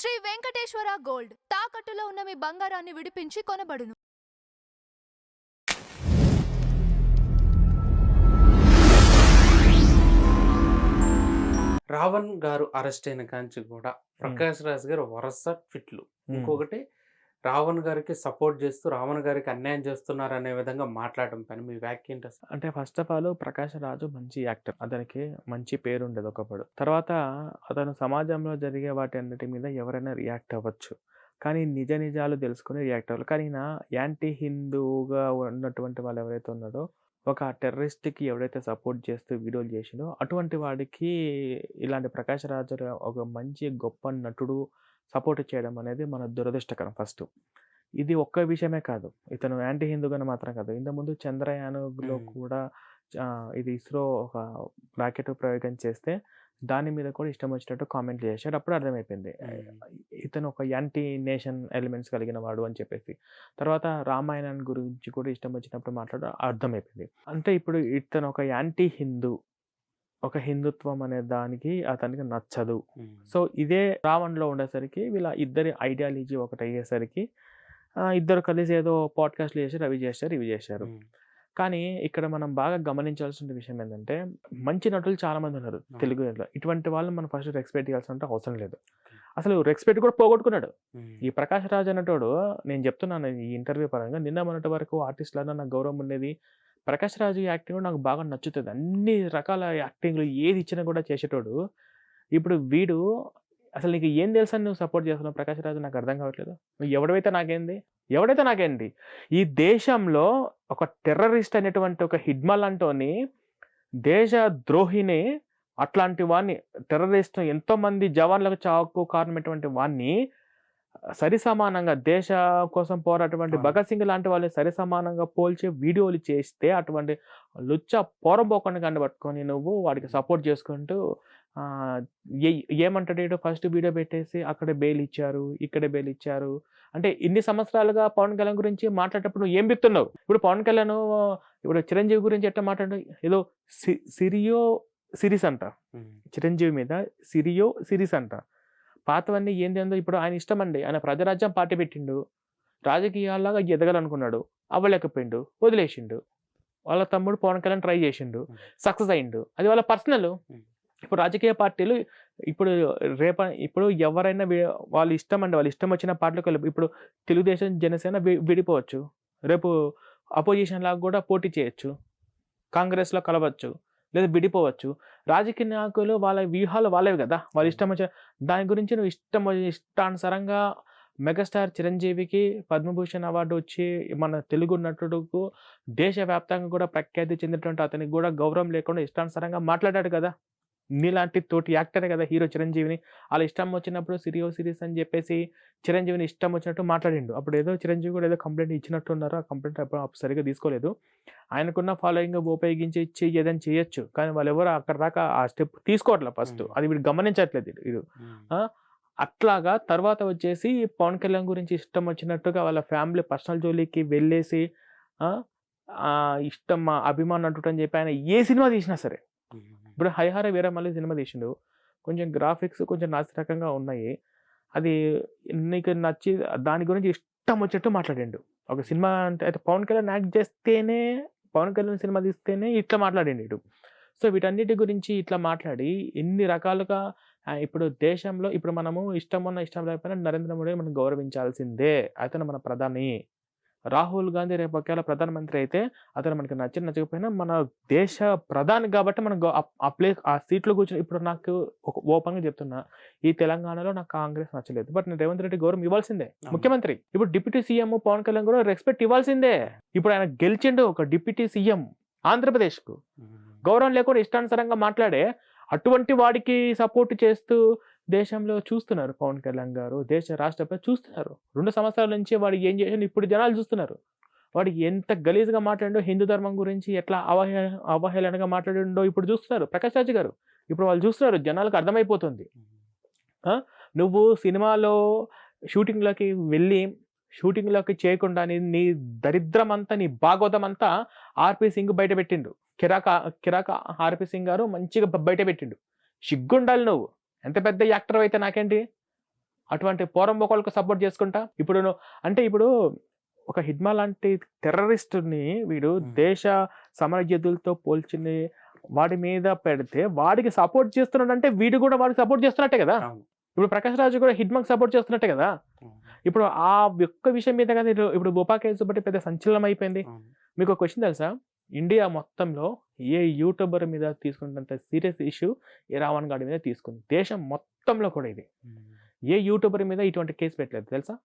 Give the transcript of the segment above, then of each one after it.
Shri Venkateswara gold తాకట్టులో ఉన్న మీ బంగారాన్ని విడిపించి కొనబడును. రావణ్ గారు అరెస్ట్ అయిన కాంచి కూడా ప్రకాష్ రాజ్ గారు వరుస ట్వీట్లు. ఇంకొకటి రావణ్ గారికి సపోర్ట్ చేస్తూ రావణ్ గారికి అన్యాయం చేస్తున్నారు అనే విధంగా మాట్లాడడం పైన మీ వ్యాఖ్య ఏంటి అసలు? అంటే ఫస్ట్ ఆఫ్ ఆల్ ప్రకాష్ రాజు మంచి యాక్టర్. అతనికి మంచి పేరు ఉండేది ఒకప్పుడు. తర్వాత అతను సమాజంలో జరిగే వాటి అన్నిటి మీద ఎవరైనా రియాక్ట్ అవ్వచ్చు. కానీ నిజ నిజాలు తెలుసుకుని రియాక్ట్ అవ్వాలి. కానీ నా యాంటీ హిందూగా ఉన్నటువంటి వాళ్ళు ఎవరైతే ఉన్నారో, ఒక టెర్రరిస్ట్‌కి ఎవరైతే సపోర్ట్ చేస్తూ వీడియోలు చేసిండో అటువంటి వాడికి ఇలాంటి ప్రకాష్ రాజు ఒక మంచి గొప్ప నటుడు సపోర్ట్ చేయడం అనేది మన దురదృష్టకరం ఫస్ట్. ఇది ఒక్క విషయమే కాదు. ఇతను యాంటీ హిందూగానే మాత్రం కాదు. ఇంతకుముందు చంద్రయాన్‌లో కూడా ఇది ఇస్రో ఒక రాకెట్ ప్రయోగం చేస్తే దాని మీద కూడా ఇష్టం వచ్చినట్టు కామెంట్లు చేశాడు. అప్పుడు అర్థమైపోయింది. ఇతను ఒక యాంటీ నేషన్ ఎలిమెంట్స్ కలిగిన వాడు అని చెప్పేసి. తర్వాత రామాయణం గురించి కూడా ఇష్టం వచ్చినప్పుడు మాట్లాడడం అర్థమైపోయింది. అంటే ఇప్పుడు ఇతను ఒక యాంటీ హిందూ. ఒక హిందుత్వం అనే దానికి అతనికి నచ్చదు. సో ఇదే రావణ్‌లో ఉండేసరికి వీళ్ళ ఇద్దరి ఐడియాలజీ ఒకటయ్యేసరికి ఇద్దరు కలిసి ఏదో పాడ్‌కాస్ట్‌లు చేశారు. అవి చేశారు, ఇవి చేశారు. కానీ ఇక్కడ మనం బాగా గమనించాల్సిన విషయం ఏంటంటే, మంచి నటులు చాలామంది ఉన్నారు తెలుగులో. ఇటువంటి వాళ్ళని మనం ఫస్ట్ రెస్పెక్ట్ చేయాల్సిన అవసరం లేదు. అసలు రెస్పెక్ట్ కూడా పోగొట్టుకున్నాడు. ఈ ప్రకాష్ రాజ్ అనేటోడు, నేను చెప్తున్నాను ఈ ఇంటర్వ్యూ పరంగా, నిన్న మొన్నటి వరకు ఆర్టిస్టులన్నా నాకు గౌరవం ఉండేది. ప్రకాష్ రాజ్ యాక్టింగ్ కూడా నాకు బాగా నచ్చుతుంది. అన్ని రకాల యాక్టింగ్‌లు ఏది ఇచ్చినా కూడా చేసేటోడు. ఇప్పుడు వీడు అసలు నీకు ఏం తెలుసని నువ్వు సపోర్ట్ చేస్తున్నావు ప్రకాష్ రాజ్, నాకు అర్థం కావట్లేదు. నువ్వు ఎవడైతే నాకేంది? ఈ దేశంలో ఒక టెర్రరిస్ట్ అనేటువంటి ఒక హిడ్మల్ అంటోని, దేశ ద్రోహిని, అట్లాంటి వాడిని, టెర్రరిస్ట్ ఎంతోమంది జవాన్లకు చావుకు కారణమైనటువంటి వాడిని సరిసమానంగా దేశ కోసం పోరాటటువంటి భగత్ సింగ్ లాంటి వాళ్ళని సరిసమానంగా పోల్చే వీడియోలు చేస్తే అటువంటి లుచ్చ పోరంబోకుండా కనబట్టుకొని నువ్వు వాడికి సపోర్ట్ చేసుకుంటూ ఏమంటాడు, ఫస్ట్ వీడియో పెట్టేసి అక్కడ బెయిల్ ఇచ్చారు, ఇక్కడ బెయిల్ ఇచ్చారు అంటే ఇన్ని సంవత్సరాలుగా పవన్ కళ్యాణ్ గురించి మాట్లాడేటప్పుడు నువ్వు ఏం బిత్తున్నావు? ఇప్పుడు పవన్ కళ్యాణ్ ఇప్పుడు చిరంజీవి గురించి ఎట్లా మాట్లాడు, ఏదో సిరియో సిరీస్ అంట, చిరంజీవి మీద సిరియో సిరీస్ అంట. పాతవన్నీ ఏందో ఇప్పుడు ఆయన ఇష్టం అండి. ఆయన ప్రజారాజ్యం పార్టీ పెట్టిండు, రాజకీయాల్లాగా ఎదగాలనుకున్నాడు, అవ్వలేకపోయిండు, వదిలేసిండు. వాళ్ళ తమ్ముడు పవన్ కళ్యాణ్ ట్రై చేసిండు, సక్సెస్ అయిండు, అది వాళ్ళ పర్సనల్. ఇప్పుడు రాజకీయ పార్టీలు ఇప్పుడు ఎవరైనా వాళ్ళు ఇష్టం అండి, వాళ్ళు ఇష్టం వచ్చిన పార్టీలకు వెళ్ళి, ఇప్పుడు తెలుగుదేశం జనసేన విడిపోవచ్చు, రేపు అపోజిషన్ లాగా కూడా పోటీ చేయొచ్చు, కాంగ్రెస్లో కలవచ్చు, లేదా విడిపోవచ్చు. రాజకీయ నాయకులు వాళ్ళ వ్యూహాలు వాళ్ళవి కదా, వాళ్ళు ఇష్టం వచ్చిన దాని గురించి నువ్వు ఇష్టానుసారంగా మెగాస్టార్ చిరంజీవికి పద్మభూషణ్ అవార్డు వచ్చి మన తెలుగు నటుడుకు దేశవ్యాప్తంగా కూడా ప్రఖ్యాతి చెందినటువంటి అతనికి కూడా గౌరవం లేకుండా ఇష్టానుసారంగా మాట్లాడాడు కదా. నీలాంటి తోటి యాక్టరే కదా హీరో చిరంజీవిని. అలా ఇష్టం వచ్చినప్పుడు సిరియో సిరీస్ అని చెప్పేసి చిరంజీవిని ఇష్టం వచ్చినట్టు మాట్లాడిండు. అప్పుడు ఏదో చిరంజీవి కూడా ఏదో కంప్లైంట్ ఇచ్చినట్టున్నారు. ఆ కంప్లైంట్ అప్పుడు సరిగ్గా తీసుకోలేదు. ఆయనకున్న ఫాలోయింగ్ ఉపయోగించి ఏదైనా చేయొచ్చు, కానీ వాళ్ళు ఎవరు అక్కడ దాకా ఆ స్టెప్ తీసుకోవట్లేదు ఫస్ట్. అది వీడు గమనించట్లేదు. ఇది అట్లాగా తర్వాత వచ్చేసి పవన్ కళ్యాణ్ గురించి ఇష్టం వచ్చినట్టుగా వాళ్ళ ఫ్యామిలీ పర్సనల్ జోలికి వెళ్ళేసి ఇష్టం మా అభిమానం నటుడు అని చెప్పి ఆయన ఏ సినిమా తీసినా సరే, ఇప్పుడు హరిహర వీరమల్లి సినిమా తీసిండు, కొంచెం గ్రాఫిక్స్ కొంచెం నాసిరకంగా ఉన్నాయి. అది నీకు నచ్చి దాని గురించి ఇష్టం వచ్చేట్టు మాట్లాడిండు. ఒక సినిమా అంటే అయితే పవన్ కళ్యాణ్ యాక్ట్ చేస్తేనే, పవన్ కళ్యాణ్ సినిమా తీస్తేనే ఇట్లా మాట్లాడిండు. సో వీటన్నిటి గురించి ఇట్లా మాట్లాడి ఎన్ని రకాలుగా ఇప్పుడు దేశంలో ఇప్పుడు మనము ఇష్టం ఉన్న ఇష్టం లేకపోయినా నరేంద్ర మోడీ మనం గౌరవించాల్సిందే. అతను మన ప్రధాని. రాహుల్ గాంధీ రేపు ఒకవేళ ప్రధానమంత్రి అయితే అతను మనకి నచ్చకపోయినా మన దేశ ప్రధాని కాబట్టి మనం ఆ సీట్లో కూర్చొని, ఇప్పుడు నాకు ఒక ఓపెన్గా చెప్తున్నా, ఈ తెలంగాణలో నాకు కాంగ్రెస్ నచ్చలేదు, బట్ నేను రేవంత్ రెడ్డి గౌరవం ఇవ్వాల్సిందే ముఖ్యమంత్రి. ఇప్పుడు డిప్యూటీ సీఎం పవన్ కళ్యాణ్ కూడా రెస్పెక్ట్ ఇవ్వాల్సిందే. ఇప్పుడు ఆయన గెలిచిండు ఒక డిప్యూటీ సీఎం ఆంధ్రప్రదేశ్కు, గౌరవం లేకుండా ఇష్టానుసారంగా మాట్లాడే అటువంటి వాడికి సపోర్ట్ చేస్తూ దేశంలో చూస్తున్నారు పవన్ కళ్యాణ్ గారు, దేశ రాష్ట్రపతి చూస్తున్నారు. 2 సంవత్సరాల నుంచి వాడు ఏం చేసాడు ఇప్పుడు జనాలు చూస్తున్నారు. వాడు ఎంత గలీజ్గా మాట్లాడిండో, హిందూ ధర్మం గురించి ఎట్లా అవహేళనగా మాట్లాడిండో ఇప్పుడు చూస్తున్నారు ప్రకాష్ రాజ్ గారు. ఇప్పుడు వాళ్ళు చూస్తున్నారు, జనాలకు అర్థమైపోతుంది. నువ్వు సినిమాలో షూటింగ్లోకి వెళ్ళి షూటింగ్లోకి చేయకుండా నీ దరిద్రం అంతా, నీ భాగవతం అంతా ఆర్పి సింగ్ బయట పెట్టిండు. కిరాక ఆర్పి సింగ్ గారు మంచిగా బయట పెట్టిండు. సిగ్గుండాలి నువ్వు. ఎంత పెద్ద యాక్టర్ అయితే నాకేంటి, అటువంటి పోరంబోకోళ్ళకు సపోర్ట్ చేసుకుంటా ఇప్పుడు అంటే ఇప్పుడు ఒక హిడ్మా లాంటి టెర్రరిస్ట్ని వీడు దేశ సమరయోధులతో పోల్చి వాడి మీద పెడితే వాడికి సపోర్ట్ చేస్తున్నాడు అంటే వీడు కూడా వాడికి సపోర్ట్ చేస్తున్నట్టే కదా. ఇప్పుడు ప్రకాష్ రాజు కూడా హిడ్మాకి సపోర్ట్ చేస్తున్నట్టే కదా. ఇప్పుడు ఆ యొక్క విషయం మీద కదా ఇప్పుడు భూపా కేసు బట్టి పెద్ద సంచలనం అయిపోయింది. మీకు ఒక క్వశ్చన్ తెలుసా, ఇండియా మొత్తంలో ఏ యూట్యూబర్ మీద తీసుకున్నంత సీరియస్ ఇష్యూ ఏ రావణ్ గాడి మీద తీసుకుంది. దేశం మొత్తంలో కూడా ఇది ఏ యూట్యూబర్ మీద ఇటువంటి కేసు పెట్టలేదు తెలుసా.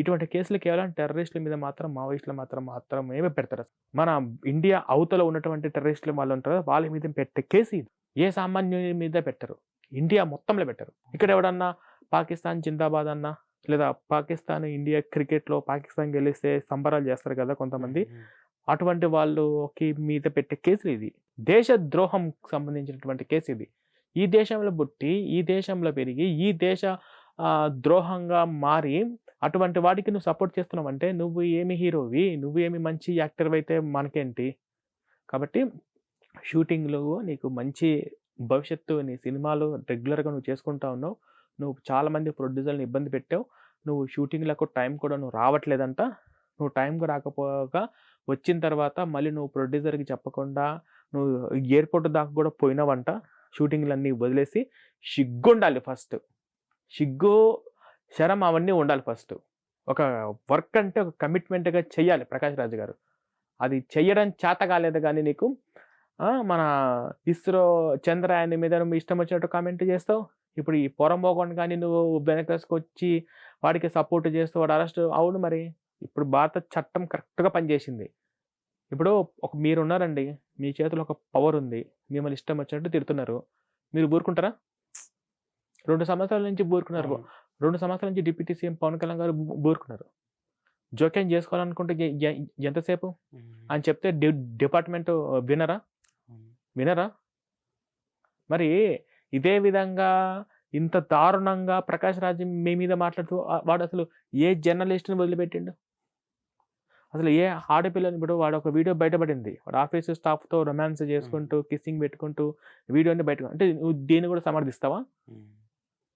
ఇటువంటి కేసులు కేవలం టెర్రరిస్టుల మీద మాత్రం, మావోయిస్టుల మాత్రమే పెడతారు. మన ఇండియా అవతల ఉన్నటువంటి టెర్రరిస్టులు వాళ్ళు ఉంటారు, వాళ్ళ మీద పెట్టే కేసు ఇది. ఏ సామాన్యుని మీద పెట్టరు, ఇండియా మొత్తంలో పెట్టరు. ఇక్కడ ఎవడన్నా పాకిస్తాన్ జిందాబాద్ అన్నా, లేదా పాకిస్తాన్ ఇండియా క్రికెట్లో పాకిస్తాన్ గెలిస్తే సంబరాలు చేస్తారు కదా కొంతమంది, అటువంటి వాళ్ళకి మీద పెట్టే కేసులు ఇది. దేశ ద్రోహం సంబంధించినటువంటి కేసు ఇది. ఈ దేశంలో పుట్టి, ఈ దేశంలో పెరిగి, ఈ దేశ ద్రోహంగా మారి అటువంటి వాడికి నువ్వు సపోర్ట్ చేస్తున్నావు అంటే నువ్వు ఏమి హీరోవి, నువ్వు ఏమి మంచి యాక్టర్ అయితే మనకేంటి. కాబట్టి షూటింగ్లో నీకు మంచి భవిష్యత్తు, నీ సినిమాలు రెగ్యులర్గా నువ్వు చేసుకుంటా ఉన్నావు. నువ్వు చాలామంది ప్రొడ్యూసర్ని ఇబ్బంది పెట్టావు. నువ్వు షూటింగ్లకు టైం కూడా నువ్వు రావట్లేదంట. నువ్వు టైంకి రాకపోగా వచ్చిన తర్వాత మళ్ళీ నువ్వు ప్రొడ్యూసర్కి చెప్పకుండా నువ్వు ఎయిర్పోర్ట్ దాకా కూడా పోయినావంట. షూటింగ్లన్నీ వదిలేసి సిగ్గుండాలి ఫస్ట్. సిగ్గు, శరం అవన్నీ ఉండాలి ఫస్ట్. ఒక వర్క్ అంటే ఒక కమిట్మెంట్గా చెయ్యాలి ప్రకాష్ రాజు గారు. అది చెయ్యడం చేత కాలేదు కానీ నీకు మన ఇస్రో చంద్రయాన్ మీద నువ్వు ఇష్టం వచ్చినట్టు కామెంట్ చేస్తావు. ఇప్పుడు ఈ పోరంబోగొండ కానీ నువ్వు వెనకకు వచ్చి వాడికి సపోర్ట్ చేస్తూ వాడు అరెస్ట్. అవును మరి ఇప్పుడు భారత చట్టం కరెక్ట్గా పనిచేసింది. ఇప్పుడు మీరు ఉన్నారండి, మీ చేతిలో ఒక పవర్ ఉంది, మిమ్మల్ని ఇష్టం వచ్చినట్టు తిడుతున్నారు, మీరు ఊరుకుంటారా? 2 సంవత్సరాల నుంచి ఊరుకున్నారు. 2 సంవత్సరాల నుంచి డిప్యూటీ సీఎం పవన్ కళ్యాణ్ గారు ఊరుకున్నారు. జోక్యం చేసుకోవాలనుకుంటే ఎంతసేపు అని చెప్తే డిపార్ట్మెంట్ వినరా? మరి ఇదే విధంగా ఇంత దారుణంగా ప్రకాష్ రాజ్ మీ మీద మాట్లాడుతూ వాడు అసలు ఏ జర్నలిస్ట్ని వదిలిపెట్టిండు? అసలు ఏ ఆడపిల్లని ఇప్పుడు వాడు ఒక వీడియో బయటపడింది, వాడు ఆఫీసు స్టాఫ్తో రొమాన్స్ చేసుకుంటూ కిస్సింగ్ పెట్టుకుంటూ వీడియోని బయట, అంటే నువ్వు దీన్ని కూడా సమర్థిస్తావా?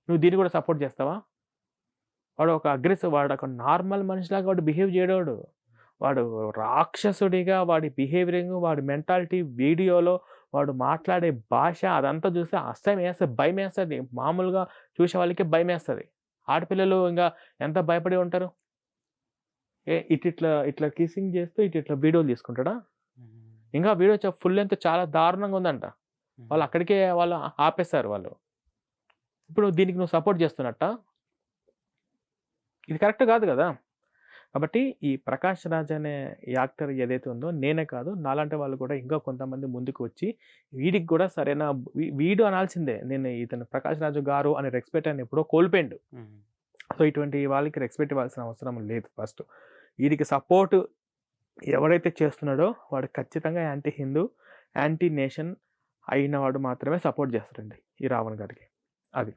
నువ్వు దీన్ని కూడా సపోర్ట్ చేస్తావా? వాడు ఒక అగ్రెసివ్, వాడు ఒక నార్మల్ మనిషిలాగా వాడు బిహేవ్ చేయడాడు. వాడు రాక్షసుడిగా వాడి బిహేవియరింగ్, వాడి మెంటాలిటీ, వీడియోలో వాడు మాట్లాడే భాష అదంతా చూస్తే అసహ్యం వేస్తుంది, భయం వేస్తుంది. మామూలుగా చూసే వాళ్ళకి భయం వేస్తుంది. ఆడపిల్లలు ఇంకా ఎంత భయపడి ఉంటారు. ఇట్లా కిస్సింగ్ చేస్తూ ఇట్లా వీడియోలు తీసుకుంటాడా? ఇంకా వీడియో ఫుల్ లెంత్ చాలా దారుణంగా ఉందంట. వాళ్ళు అక్కడికే వాళ్ళు ఆపేస్తారు వాళ్ళు. ఇప్పుడు దీనికి నువ్వు సపోర్ట్ చేస్తున్నట్ట? ఇది కరెక్ట్ కాదు కదా. కాబట్టి ఈ ప్రకాష్ రాజ్ అనే యాక్టర్ ఏదైతే ఉందో, నేనే కాదు నాలాంటి వాళ్ళు కూడా ఇంకా కొంతమంది ముందుకు వచ్చి వీడికి కూడా సరైన వీడు అనాల్సిందే. నేను ఇతను ప్రకాష్ రాజు గారు అనే రెస్పెక్ట్ అని ఎప్పుడో కోల్పోయిండు. సో ఇటువంటి వాళ్ళకి రెస్పెక్ట్ ఇవ్వాల్సిన అవసరం లేదు. ఫస్ట్ వీడికి సపోర్ట్ ఎవరైతే చేస్తున్నాడో వాడు ఖచ్చితంగా యాంటీ హిందూ, యాంటీ నేషన్ అయిన వాడు మాత్రమే సపోర్ట్ చేస్తారండి ఈ రావణ్ గారికి. అది